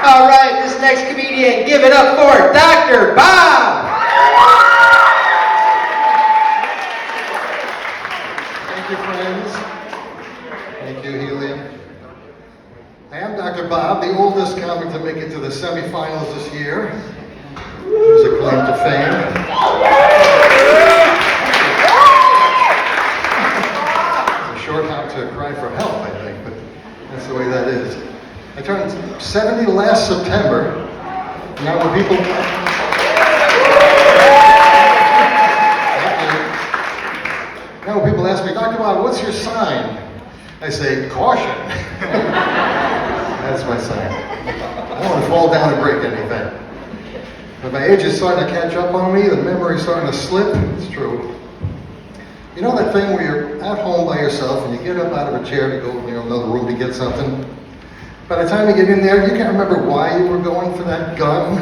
All right, this next comedian, give it up for Dr. Bob. Thank you, friends. Thank you, Helium. I am Dr. Bob, the oldest comic to make it to the semifinals this year. There's a claim to fame. It's a short hop to cry for help, I think, but that's the way that is. I turned 70 last September. Now when people... Now when people ask me, Dr. Bob, what's your sign? I say, caution. That's my sign. I don't want to fall down and break anything. But my age is starting to catch up on me, the memory's starting to slip. It's true. You know that thing where you're at home by yourself and you get up out of a chair to go in another room to get something? By the time you get in there, you can't remember why you were going for that gun.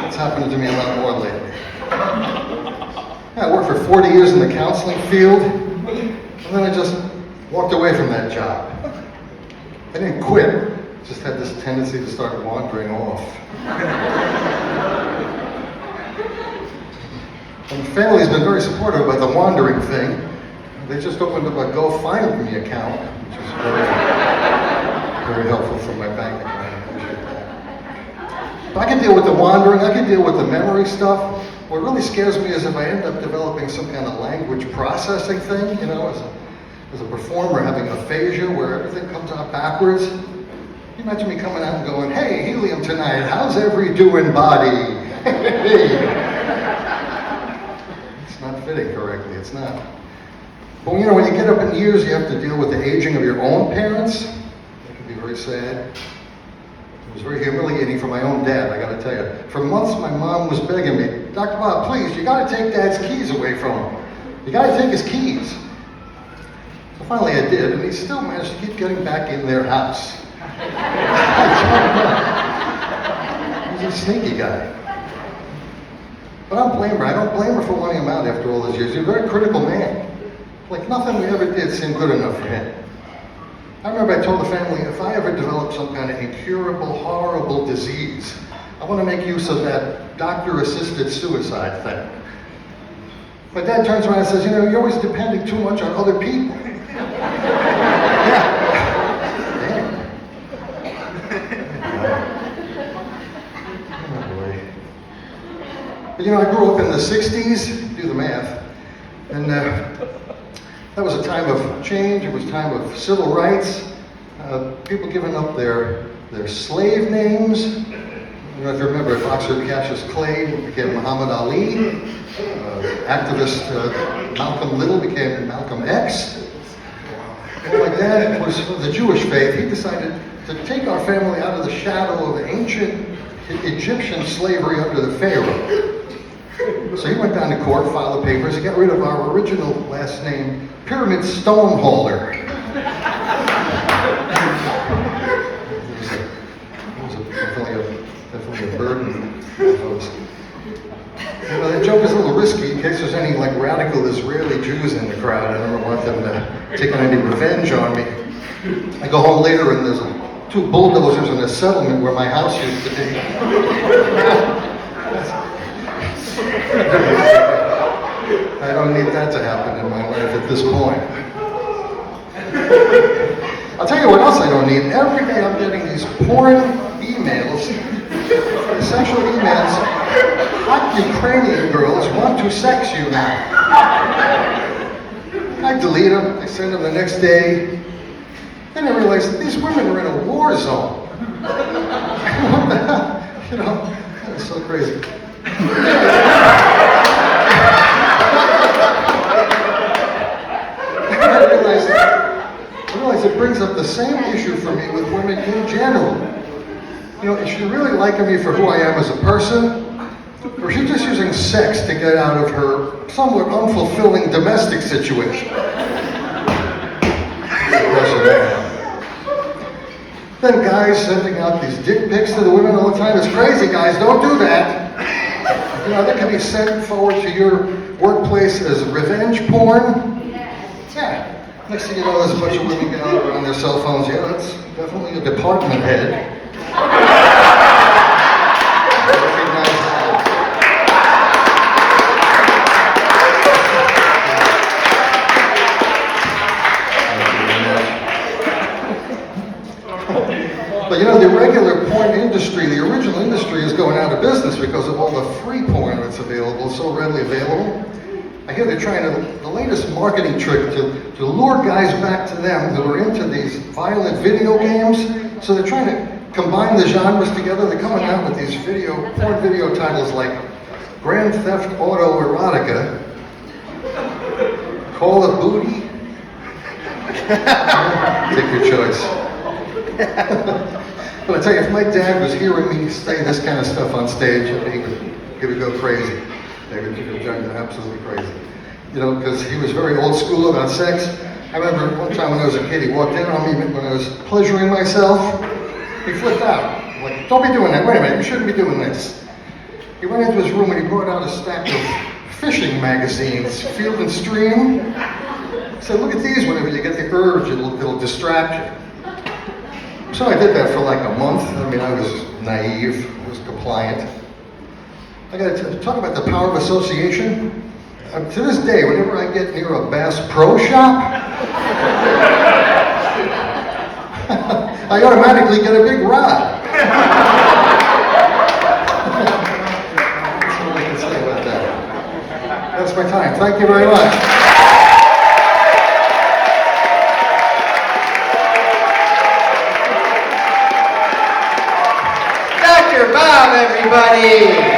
It's happened to me a lot more lately. I worked for 40 years in the counseling field, and then I just walked away from that job. I didn't quit, just had this tendency to start wandering off. And the family's been very supportive about the wandering thing. They just opened up a GoFundMe account, which is very helpful for my bank account. I appreciate that. But I can deal with the wandering, I can deal with the memory stuff. What really scares me is if I end up developing some kind of language processing thing, you know, as a performer having aphasia where everything comes out backwards. Can you imagine me coming out and going, hey, Helium tonight, how's every doing body? It's not fitting correctly, it's not. But you know, when you get up in years, you have to deal with the aging of your own parents. That can be very sad. It was very humiliating for my own dad, I gotta tell you. For months, my mom was begging me, Dr. Bob, please, you gotta take Dad's keys away from him. You gotta take his keys. So finally I did, and he still managed to keep getting back in their house. He's a sneaky guy. But I don't blame her. I don't blame her for wanting him out after all those years. He's a very critical man. Like nothing we ever did seemed good enough for him. I remember I told the family, if I ever develop some kind of incurable, horrible disease, I want to make use of that doctor-assisted suicide thing. My dad turns around and says, you know, you're always depending too much on other people. Yeah. Oh boy. But you know, I grew up in the 60s, do the math, and that was a time of change, it was a time of civil rights, people giving up their slave names. I don't know if you remember, boxer Cassius Clay became Muhammad Ali, activist Malcolm Little became Malcolm X. And my dad was of the Jewish faith. He decided to take our family out of the shadow of ancient Egyptian slavery under the Pharaoh. So he went down to court, filed the papers, he got rid of our original last name, Pyramid Stoneholder. It was definitely a burden. You know, that joke is a little risky in case there's any like radical Israeli Jews in the crowd. I don't want them to take any revenge on me. I go home later and there's two bulldozers in a settlement where my house used to be. I don't need that to happen in my life at this point. I'll tell you what else I don't need. Every day I'm getting these porn emails, sexual emails. Hot Ukrainian girls want to sex you now. I delete them, I send them the next day. Then I realize that these women are in a war zone. What the hell? You know, that's so crazy. I realize it brings up the same issue for me with women in general. You know, is she really liking me for who I am as a person? Or is she just using sex to get out of her somewhat unfulfilling domestic situation? Then guys sending out these dick pics to the women all the time. It's crazy, guys. Don't do that. You know, that can be sent forward to your workplace as revenge porn. Yeah. Next thing you know, there's a bunch of women gathered on their cell phones. Yeah, that's definitely a department head. Recognize that. But you know, the regular porn industry, the original industry, is going out of business because of all the free porn that's available, so readily available. I hear they're trying the latest marketing trick to lure guys back to them who are into these violent video games. So they're trying to combine the genres together. They're coming out with these porn video titles like Grand Theft Auto Erotica, Call of Booty. Take your choice. But I tell you, if my dad was hearing me say this kind of stuff on stage, he would go crazy. He would drive me absolutely crazy. You know, because he was very old school about sex. I remember one time when I was a kid, he walked in on me when I was pleasuring myself. He flipped out. I'm like, don't be doing that. Wait a minute, you shouldn't be doing this. He went into his room and he brought out a stack of fishing magazines, Field and Stream. He said, look at these. Whenever you get the urge, it'll distract you. So I did that for like a month. I mean, I was naive, I was compliant. I got to talk about the power of association. To this day, whenever I get near a Bass Pro Shop, I automatically get a big rod. That's all I can say about that. That's my time. Thank you very much. Dr. Bob, everybody!